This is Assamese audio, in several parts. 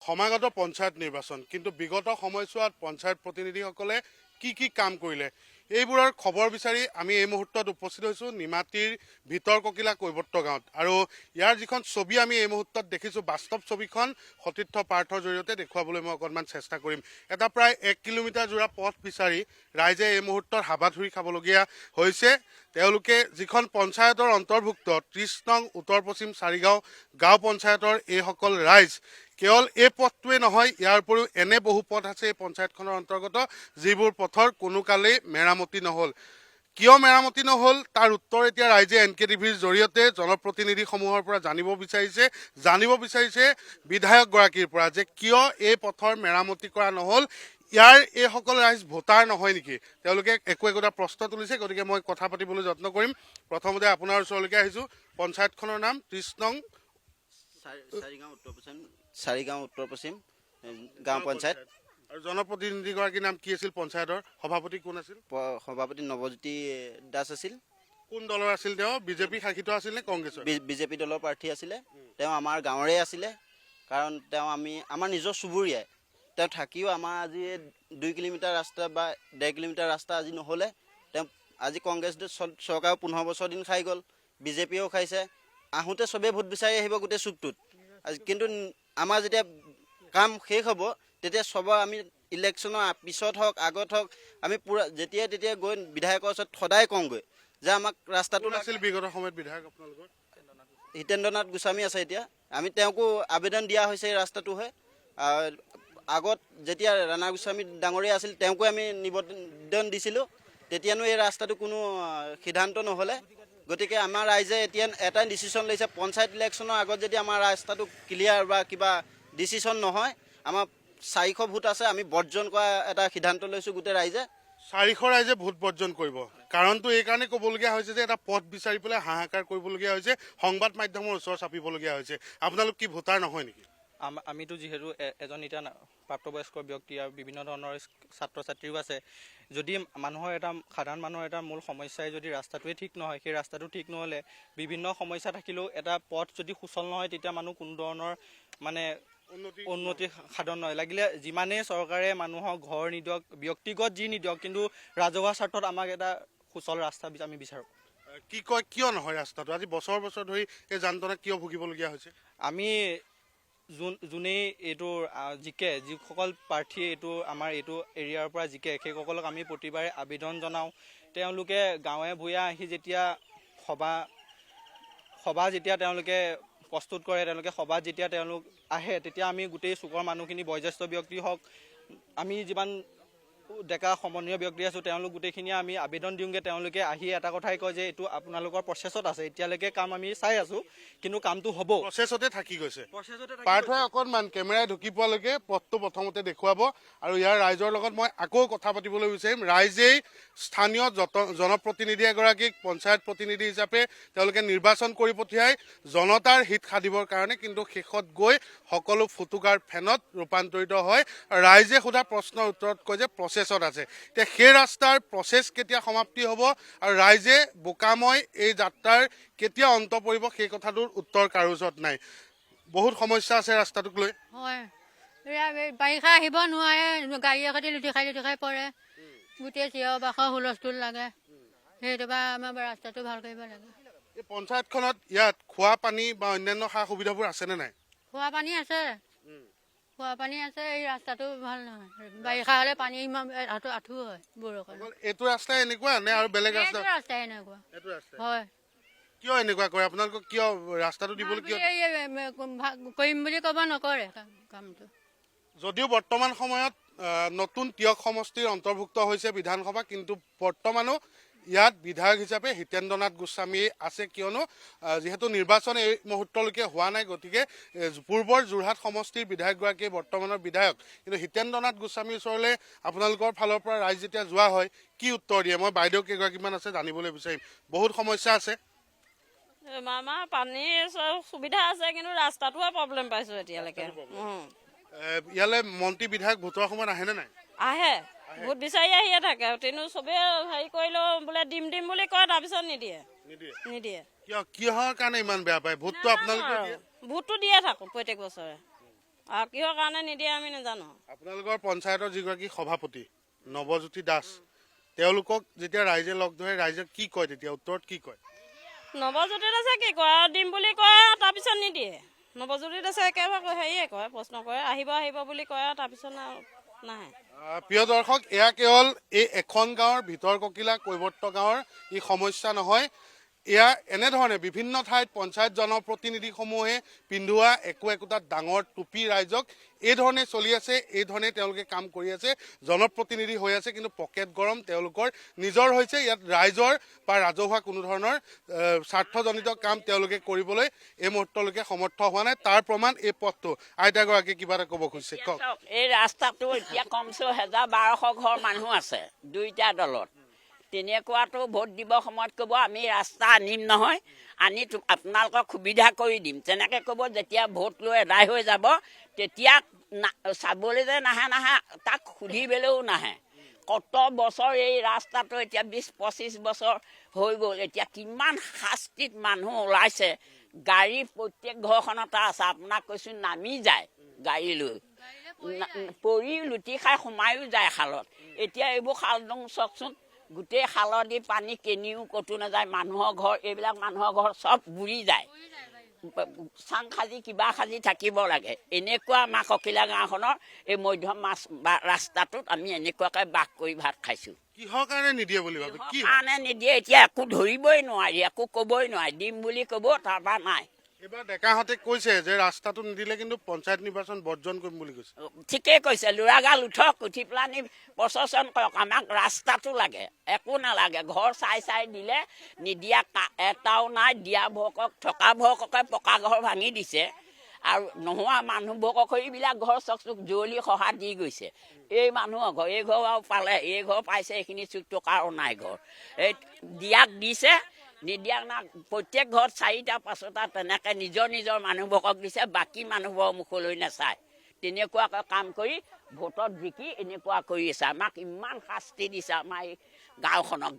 সমাগত পঞ্চায়ত নিৰ্বাচন কিন্তু বিগত সময়ছোৱাত পঞ্চায়ত প্ৰতিনিধিসকলে কি কাম কৰিলে এইবোৰৰ খবৰ বিচাৰি আমি এই মুহূৰ্তত উপস্থিত হৈছোঁ নিমাতীৰ ভিতৰ ককিলা কৈৱৰ্ত গাঁৱত আৰু ইয়াৰ যিখন ছবি আমি এই মুহূৰ্তত দেখিছোঁ বাস্তৱ ছবিখন সতীৰ্থ পাৰ্থৰ জৰিয়তে দেখুৱাবলৈ মই অকণমান চেষ্টা কৰিম এটা প্ৰায় 1 কিলোমিটাৰ জোৰা পথ বিচাৰি ৰাইজে এই মুহূৰ্তত হাবাথুৰি খাবলগীয়া হৈছে তেওঁলোকে যিখন পঞ্চায়তৰ অন্তৰ্ভুক্ত 30 নং উত্তৰ পশ্চিম চাৰিগাঁও গাঁও পঞ্চায়তৰ এইসকল ৰাইজ কেৱল এই পথটোৱে নহয় ইয়াৰ উপৰিও এনে বহু পথ আছে এই পঞ্চায়তখনৰ অন্তৰ্গত যিবোৰ পথৰ কোনো কালেই মেৰামতি নহ'ল কিয় মেৰামতি নহ'ল তাৰ উত্তৰ এতিয়া ৰাইজে NKTVৰ জৰিয়তে জনপ্ৰতিনিধিসমূহৰ পৰা জানিব বিচাৰিছে বিধায়কগৰাকীৰ পৰা যে কিয় এই পথৰ মেৰামতি কৰা নহ'ল ইয়াৰ এইসকল ৰাইজ ভোটাৰ নহয় নেকি তেওঁলোকে একোটা প্ৰশ্ন তুলিছে গতিকে মই কথা পাতিবলৈ যত্ন কৰিম প্ৰথমতে আপোনাৰ ওচৰলৈকে আহিছোঁ পঞ্চায়তখনৰ নাম 30 নং চাৰিগাঁও উত্তৰ পশ্চিম গাঁও পঞ্চায়ত আৰু জনপ্ৰতিনিধিগৰাকীৰ নাম কি আছিল পঞ্চায়তৰ সভাপতি কোন আছিল সভাপতি নৱজ্যোতি দাস আছিল কোন দলৰ আছিল তেওঁ বিজেপি শাসিত আছিল নে কংগ্ৰেছৰ বিজেপি দলৰ প্ৰাৰ্থী আছিলে তেওঁ আমাৰ গাঁৱৰে আছিলে কাৰণ তেওঁ আমাৰ নিজৰ চুবুৰীয়াই তেওঁ থাকিও আমাৰ আজি 2 কিলোমিটাৰ ৰাস্তা বা 1.5 কিলোমিটাৰ ৰাস্তা আজি নহ'লে তেওঁ আজি কংগ্ৰেছ চৰকাৰ 15 বছৰ দিন খাই গ'ল বিজেপিয়েও খাইছে আহোঁতে চবেই ভোট বিচাৰি আহিব গোটেই চুকটোত কিন্তু আমাৰ যেতিয়া কাম শেষ হ'ব তেতিয়া সবৰ আমি ইলেকশ্যনৰ পিছত হওক আগত হওক আমি পুৰা যেতিয়া গৈ বিধায়কৰ ওচৰত সদায় কওঁগৈ যে আমাক ৰাস্তাটো আছিল বিগত সময়ত বিধায়ক আপোনালোকৰ হিতেন্দ্ৰনাথ গোস্বামী আছে এতিয়া আমি তেওঁকো আবেদন দিয়া হৈছে এই ৰাস্তাটো হৈ আগত যেতিয়া ৰাণা গোস্বামী ডাঙৰীয়া আছিল তেওঁকো আমি নিবেদন দিছিলোঁ তেতিয়ানো এই ৰাস্তাটো কোনো সিদ্ধান্ত নহ'লে গতিকে আমাৰ ৰাইজে এতিয়া এটা ডিচিশ্যন লৈছে পঞ্চায়ত ইলেকশ্যনৰ আগত যদি আমাৰ ৰাস্তাটো ক্লিয়াৰ বা কিবা ডিচিশ্যন নহয় আমাৰ 400 ভোট আছে আমি বৰ্জন কৰা এটা সিদ্ধান্ত লৈছোঁ গোটেই ৰাইজে 400 ৰাইজে ভোট বৰ্জন কৰিব কাৰণটো এই কাৰণে ক'বলগীয়া হৈছে যে এটা পথ বিচাৰি পেলাই হাহাকাৰ কৰিবলগীয়া হৈছে সংবাদ মাধ্যমৰ ওচৰ চাপিবলগীয়া হৈছে আপোনালোক কি ভোটাৰ নহয় নেকি আমিতো যিহেতু এজন এতিয়া প্ৰাপ্তবয়স্ক ব্যক্তি আৰু বিভিন্ন ধৰণৰ ছাত্ৰ ছাত্ৰীও আছে যদি সাধাৰণ মানুহৰ এটা মূল সমস্যাই যদি ৰাস্তাটোৱে ঠিক নহয় সেই ৰাস্তাটো ঠিক নহ'লে বিভিন্ন সমস্যা থাকিলেও এটা পথ যদি সুচল নহয় তেতিয়া মানুহ কোনো ধৰণৰ মানে উন্নতি সাধন নহয় লাগিলে যিমানেই চৰকাৰে মানুহক ঘৰ নিদিয়ক ব্যক্তিগত যি নিদিয়ক কিন্তু ৰাজহুৱা স্বাৰ্থত আমাক এটা সুচল ৰাস্তা আমি বিচাৰোঁ কি কয় কিয় নহয় ৰাস্তাটো আজি বছৰ ধৰি এই যান্ত্ৰণা কিয় ভুগিবলগীয়া হৈছে আমি যোনেই এইটো যিসকল প্ৰাৰ্থী আমাৰ এইটো এৰিয়াৰ পৰা জিকে সেইসকলক আমি প্ৰতিবাৰে আবেদন জনাওঁ তেওঁলোকে গাঁৱে ভূঞে আহি যেতিয়া সভা যেতিয়া তেওঁলোকে প্ৰস্তুত কৰে তেওঁলোকে সভাত যেতিয়া তেওঁলোক আহে তেতিয়া আমি গোটেই চুকৰ মানুহখিনি বয়োজ্যেষ্ঠ ব্যক্তি হওক আমি যিমান ডেকা সমন্বয় ব্যক্তি আছোঁ তেওঁলোক গোটেইখিনিয়ে আমি আবেদন দিওঁগৈ তেওঁলোকে আহি এটা কথাই কয় যে এইটো আপোনালোকৰ প্ৰচেছত আছে এতিয়ালৈকে কাম আমি চাই আছোঁ কিন্তু কামটো হ'ব প্ৰচেছতে থাকি গৈছে পাৰ্থই অকণমান কেমেৰাই ঢুকি পোৱালৈকে পথটো প্ৰথমতে দেখুৱাব আৰু ইয়াৰ ৰাইজৰ লগত মই আকৌ কথা পাতিবলৈ বিচাৰিম ৰাইজেই স্থানীয় জনপ্ৰতিনিধি এগৰাকীক পঞ্চায়ত প্ৰতিনিধি হিচাপে তেওঁলোকে নিৰ্বাচন কৰি পঠিয়াই জনতাৰ হিত সাধিবৰ কাৰণে কিন্তু শেষত গৈ সকলো ফুটুকাৰ ফেনত ৰূপান্তৰিত হয় ৰাইজে সোধা প্ৰশ্নৰ উত্তৰত কয় যে প্ৰচেছত আছে এতিয়া সেই ৰাস্তাৰ প্ৰচেছ কেতিয়া সমাপ্তি হ'ব আৰু ৰাইজে বোকাময় এই যাত্ৰাৰ কেতিয়া অন্ত পৰিব সেই কথাটোৰ উত্তৰ কাৰো ওচৰত নাই বহুত সমস্যা আছে ৰাস্তাটোক লৈ হয় বাৰিষা আহিব নোৱাৰে গাড়ী একাটি লুটি খাই পৰে গোটেই চিঞৰ বাখৰ হুলস্থুল লাগে সেইটো বা আমাৰ ৰাস্তাটো ভাল কৰিব লাগে এই পঞ্চায়তখনত ইয়াত খোৱা পানী বা অন্যান্য সা সুবিধাবোৰ আছেনে নাই খোৱা পানী আছে এই ৰাস্তাটো ভাল নহয় বাৰিষা হ'লে পানী ইমান আঁঠু হয় বৰষুণ এইটো ৰাস্তা এনেকুৱা নে আৰু বেলেগ ৰাস্তা এনেকুৱা হয় কিয় এনেকুৱা কৰে আপোনালোকক কিয় ৰাস্তাটো দিবলৈ কিয় কৰিম বুলি ক'ব নকৰে কামটো যদিও বৰ্তমান সময়ত নতুন তিয়ক সমষ্টিৰ অন্তৰ্ভুক্ত হৈছে বিধানসভা কিন্তু বৰ্তমানো ইয়াত বিধায়ক হিচাপে হিতেন্দ্ৰনাথ গোস্বামী আছে কিয়নো যিহেতু নিৰ্বাচন এই মুহূৰ্তলৈকে হোৱা নাই গতিকে পূৰ্বৰ যোৰহাট সমষ্টিৰ বিধায়কগৰাকীয়ে বৰ্তমানৰ বিধায়ক কিন্তু হিতেন্দ্ৰনাথ গোস্বামীৰ ওচৰলৈ আপোনালোকৰ ফালৰ পৰা ৰাইজ যেতিয়া যোৱা হয় কি উত্তৰ দিয়ে মই বাইদেউ কেইগৰাকীমান আছে জানিবলৈ বিচাৰিম বহুত সমস্যা আছে আমাৰ পানীৰ সুবিধা আছে কিন্তু ৰাস্তাটোহে প্ৰব্লেম পাইছোঁ এতিয়ালৈকে ইয়ালৈ মন্ত্ৰী বিধায়ক ভোটৰ সময়ত আহেনে নাই আহে ভোট বিচাৰি আহিয়ে থাকে তেনে চবেই হেৰি কৰিলেও বোলে দিম বুলি কয় তাৰপিছত নিদিয়ে কিহৰ কাৰণে ইমান বেয়া পায় ভোটটো আপোনালোকে ভোটটো দিয়ে থাকোঁ প্ৰত্যেক বছৰে আৰু কিহৰ কাৰণে নিদিয়ে আমি নাজানো। আপোনালোকৰ পঞ্চায়তৰ যিগৰাকী সভাপতি নৱজ্যোতি দাস, তেওঁলোকক যেতিয়া ৰাইজে লগ ধৰে, ৰাইজে কি কয় তেতিয়া উত্তৰত কি কয়? নৱজ্যোতি দাসে কি কয় আৰু দিম বুলি কয় আৰু তাৰপিছত নিদিয়ে। নৱজ্যোতি দাসে একেবাৰে হেৰিয়ে কয়, প্ৰশ্ন কৰে, আহিব আহিব বুলি কয় আৰু তাৰপিছত নাহে। প্ৰিয় দৰ্শক, এয়া কেৱল এই এখন গাঁৱৰ ভিতৰ ককিলা কৈৱৰ্ত গাঁৱৰ ই সমস্যা নহয়। এয়া এনেধৰণে বিভিন্ন ঠাইত পঞ্চায়ত জনপ্ৰতিনিধিসমূহে পিন্ধোৱা একোটা ডাঙৰ টুপি ৰাইজক এই ধৰণে চলি আছে, এই ধৰণে তেওঁলোকে কাম কৰি আছে, জনপ্ৰতিনিধি হৈ আছে, কিন্তু পকেট গৰম তেওঁলোকৰ নিজৰ হৈছে। ইয়াত ৰাইজৰ বা ৰাজহুৱা কোনো ধৰণৰ স্বাৰ্থজনিত কাম তেওঁলোকে কৰিবলৈ এই মুহূৰ্তলৈকে সমৰ্থ হোৱা নাই। তাৰ প্ৰমাণ এই পথটো। আইতাগৰাকীয়ে কিবা এটা ক'ব খুজিছে, কওক। এই ৰাস্তাটো এতিয়া কমচে 1200 ঘৰ মানুহ আছে দুইটা দলত। তেনেকুৱাটো ভোট দিবৰ সময়ত ক'ব আমি ৰাস্তা আনিম নহয়, আনি আপোনালোকক সুবিধা কৰি দিম, তেনেকৈ ক'ব। যেতিয়া ভোট লৈ এদায় হৈ যাব তেতিয়া চাবলৈ যে নাহে তাক সুধিবলৈও নাহে। কত বছৰ এই ৰাস্তাটো এতিয়া 20-25 বছৰ হৈ গ'ল। এতিয়া কিমান শাস্তিত মানুহ ওলাইছে। গাড়ী প্ৰত্যেক ঘৰখনতে আছে, আপোনাক কৈছোঁ নামি যায় গাড়ী লৈ, পৰি লুটি খাই সোমায়ো যায় খালত। এতিয়া এইবোৰ খালডং চাওকচোন, গোটেই খালদি পানী কেনিও ক'তো নাযায়। মানুহৰ ঘৰ, এইবিলাক মানুহৰ ঘৰ চব বুৰি যায়। চাং সাজি কিবা সাজি থাকিব লাগে। এনেকুৱা আমাৰ ককিলা গাঁওখনৰ এই মধ্যম মাছ ৰাস্তাটোত আমি এনেকুৱাকৈ বাস কৰি ভাত খাইছোঁ। কিহৰ কাৰণে নিদিয়ে বুলি ভাবে? কি কাৰণে নিদিয়ে এতিয়া একো ধৰিবই নোৱাৰি, একো ক'বই নোৱাৰি। দিম বুলি ক'ব, তাৰপৰা নাই। এইবাৰ ডেকাহঁতে কৈছে যে ৰাস্তাটো নিদিলে কিন্তু পঞ্চায়ত নিৰ্বাচন বৰ্জন কৰিম বুলি কৈছে। ঠিকেই কৈছে, ল'ৰাগাল উঠক, উঠি পেলানি প্ৰচেছন কৰক। আমাক ৰাস্তাটো লাগে, একো নালাগে। ঘৰ চাই দিলে, নিদিয়া এটাও নাই। দিয়া ভকক, থকা ভককে পকা ঘৰ ভাঙি দিছে, আৰু নোহোৱা মানুহবোৰক এইবিলাক ঘৰ চকচোক জুৱলি সহায় দি গৈছে। এই মানুহৰ ঘৰ, এই ঘৰ আৰু পালে, এই ঘৰ পাইছে, এইখিনি চুক টকাও নাই ঘৰ। এই দিয়াক দিছে, নিদিয়াক না। প্ৰত্যেক ঘৰত 4টা 5টা তেনেকৈ নিজৰ মানুহবোৰক দিছে, বাকী মানুহবোৰৰ মুখলৈ নাচায়। তেনেকুৱাকৈ কাম কৰি ভোটত জিকি এনেকুৱা কৰি আছে। আমাক ইমান শাস্তি দিছে আমাৰ এই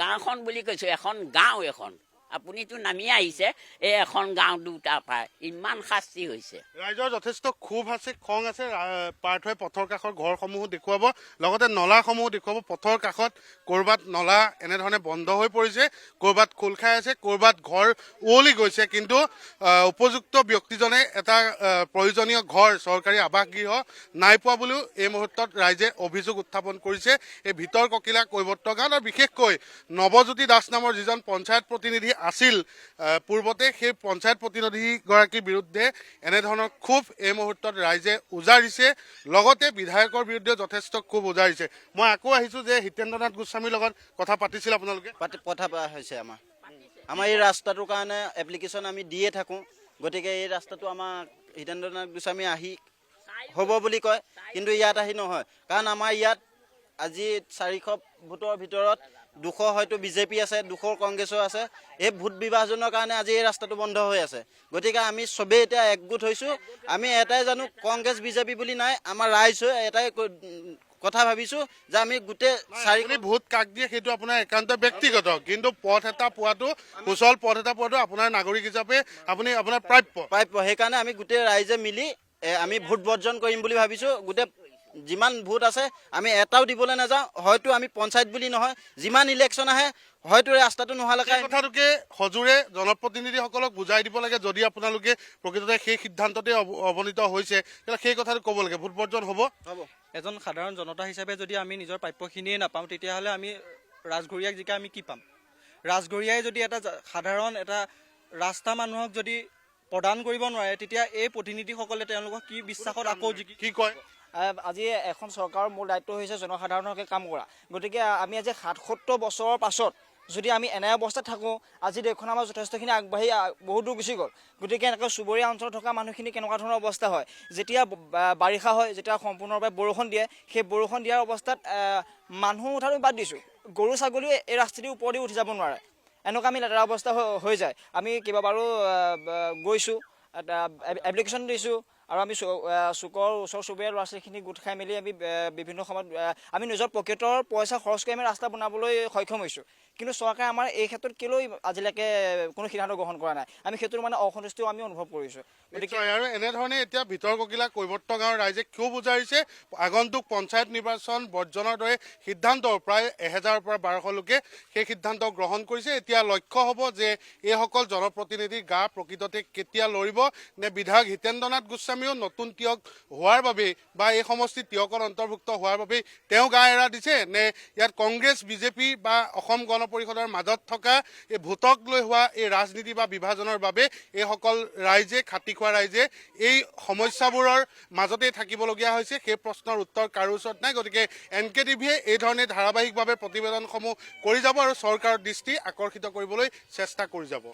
গাঁওখন বুলি কৈছোঁ, এখন গাঁও এখন। আপুনিতো নামি আহিছে, এই এখন গাঁও দুটাৰ পৰা ইমান শাস্তি হৈছে। ৰাইজৰ যথেষ্ট ক্ষোভ আছে, খং আছে। পাৰ্থই পথৰ কাষৰ ঘৰসমূহো দেখুৱাব, লগতে নলাসমূহো দেখুৱাব। পথৰ কাষত ক'ৰবাত নলা এনেধৰণে বন্ধ হৈ পৰিছে, ক'ৰবাত খোল খাই আছে, ক'ৰবাত ঘৰ উৱলি গৈছে। কিন্তু উপযুক্ত ব্যক্তিজনে এটা প্ৰয়োজনীয় ঘৰ, চৰকাৰী আৱাসগৃহ নাই পোৱা বুলিও এই মুহূৰ্তত ৰাইজে অভিযোগ উত্থাপন কৰিছে এই ভিতৰ ককিলা কৈৱৰ্ত গাঁৱত। আৰু বিশেষকৈ নৱজ্যোতি দাস নামৰ যিজন পঞ্চায়ত প্ৰতিনিধি আছিল পূৰ্বতে, সেই পঞ্চায়ত প্ৰতিনিধিগৰাকীৰ বিৰুদ্ধে এনেধৰণৰ ক্ষোভ এই মুহূৰ্তত ৰাইজে উজাৰিছে, লগতে বিধায়কৰ বিৰুদ্ধে যথেষ্ট ক্ষোভ উজাৰিছে। মই আকৌ আহিছোঁ যে হিতেন্দ্ৰ নাথ গোস্বামীৰ লগত কথা পাতিছিল আপোনালোকে? কথা হৈছে আমাৰ এই ৰাস্তাটোৰ কাৰণে এপ্লিকেশ্যন আমি দিয়ে থাকোঁ। গতিকে এই ৰাস্তাটো আমাৰ হিতেন্দ্ৰ নাথ গোস্বামী আহি হ'ব বুলি কয়, কিন্তু ইয়াত আহি নহয়। কাৰণ আমাৰ ইয়াত আজি 400 ভোটৰ ভিতৰত 200 হয়তো বিজেপি আছে, 200 কংগ্ৰেছৰ আছে। এই ভোট বিভাজনৰ কাৰণে আজি এই ৰাস্তাটো বন্ধ হৈ আছে। গতিকে আমি চবেই এতিয়া একগোট হৈছোঁ। আমি এটাই জানো, কংগ্ৰেছ বিজেপি বুলি নাই, আমাৰ ৰাইজ হৈ এটাই কথা ভাবিছোঁ যে আমি গোটেই 4 ভোট কাক দিয়ে সেইটো আপোনাৰ একান্ত ব্যক্তিগত, কিন্তু পথ এটা পোৱাটো, সুচল পথ এটা পোৱাটো আপোনাৰ নাগৰিক হিচাপে আপোনাৰ প্ৰাপ্য। সেইকাৰণে আমি গোটেই ৰাইজে মিলি আমি ভোট বৰ্জন কৰিম বুলি ভাবিছোঁ। গোটেই যিমান ভোট আছে আমি এটাও দিবলৈ নাযাওঁ। হয়তো আমি পঞ্চায়ত বুলি নহয়, যিমান ইলেকশ্যন আহে হয়তো ৰাস্তাটো নোহোৱালৈকে কথাটোকে সজোৰে জনপ্ৰতিনিধিসকলক বুজাই দিব লাগে। যদি আপোনালোকে প্ৰকৃততে সেই সিদ্ধান্ততে অৱনীত হৈছে, তেতিয়াহ'লে সেই কথাটো ক'ব লাগে, ভোট বৰ্জন হ'ব। এজন সাধাৰণ জনতা হিচাপে যদি আমি নিজৰ প্ৰাপ্যখিনিয়ে নাপাওঁ, তেতিয়াহ'লে আমি ৰাজঘৰীয়াক জিকা আমি কি পাম? ৰাজঘৰীয়াই যদি এটা সাধাৰণ এটা ৰাস্তা মানুহক যদি প্ৰদান কৰিব নোৱাৰে, তেতিয়া এই প্ৰতিনিধিসকলে তেওঁলোকক কি বিশ্বাসত আকৌ কি কয়? আজি এখন চৰকাৰৰ মূল দায়িত্ব হৈছে জনসাধাৰণৰ হকে কাম কৰা। গতিকে আমি আজি 77 বছৰৰ পাছত যদি আমি এনে অৱস্থাত থাকোঁ, আজি দেশখন আমাৰ যথেষ্টখিনি আগবাঢ়ি বহুত দূৰ গুচি গ'ল। গতিকে এনেকৈ চুবুৰীয়া অঞ্চলত থকা মানুহখিনি কেনেকুৱা ধৰণৰ অৱস্থা হয়, যেতিয়া বাৰিষা হয়, যেতিয়া সম্পূৰ্ণৰূপে বৰষুণ দিয়ে, সেই বৰষুণ দিয়াৰ অৱস্থাত মানুহ উঠাটো বাদ দিছোঁ, গৰু ছাগলীও এই ৰাস্তাটোৰ ওপৰেদি উঠি যাব নোৱাৰে। এনেকুৱা আমি লেতেৰা অৱস্থা হৈ যায়। আমি কেইবাবাৰো গৈছোঁ, এপ্লিকেশ্যন দিছোঁ, আৰু আমি চুকৰ ওচৰ চুবুৰীয়া ল'ৰা ছোৱালীখিনি গোট খাই মেলি আমি বিভিন্ন সময়ত আমি নিজৰ পকেটৰ পইচা খৰচ কৰি আমি ৰাস্তা বনাবলৈ সক্ষম হৈছোঁ। কিন্তু চৰকাৰে আমাৰ এই ক্ষেত্ৰত কেলৈ আজিলৈকে কোনো সিদ্ধান্ত গ্ৰহণ কৰা নাই, আমি সেইটোৰ মানে অসন্তুষ্টিও আমি অনুভৱ কৰিছোঁ। নিশ্চয়, আৰু এনেধৰণে এতিয়া ভিতৰককিলা কৈৱৰ্ত গাঁৱৰ ৰাইজে ক্ষোভ উজাৰিছে আগন্তুক পঞ্চায়ত নিৰ্বাচন বৰ্জনৰ দৰে সিদ্ধান্ত প্ৰায় 1000-ৰ পৰা 1200 লোকে সেই সিদ্ধান্ত গ্ৰহণ কৰিছে। এতিয়া লক্ষ্য হ'ব যে এইসকল জনপ্ৰতিনিধিৰ গা প্ৰকৃততে কেতিয়া লৰিব, নে বিধায়ক হিতেন্দ্ৰ নাথ গোস্বামীও নতুন তিয়ক হোৱাৰ বাবেই বা এই সমষ্টিত তিয়কত অন্তৰ্ভুক্ত হোৱাৰ বাবেই তেওঁ গা এৰা দিছে, নে ইয়াত কংগ্ৰেছ বিজেপি বা অসম গণ পৰিষদৰ মাজত থকা এই ভোটক লৈ হোৱা এই ৰাজনীতি বা বিভাজনৰ বাবে এইসকল ৰাইজে খাটি খোৱা ৰাইজে এই সমস্যাবোৰৰ মাজতেই থাকিবলগীয়া হৈছে। সেই প্ৰশ্নৰ উত্তৰ কাৰো ওচৰত নাই। গতিকে NKTVয়ে এই ধৰণে ধাৰাবাহিকভাৱে প্ৰতিবেদনসমূহ কৰি যাব আৰু চৰকাৰৰ দৃষ্টি আকৰ্ষিত কৰিবলৈ চেষ্টা কৰি যাব।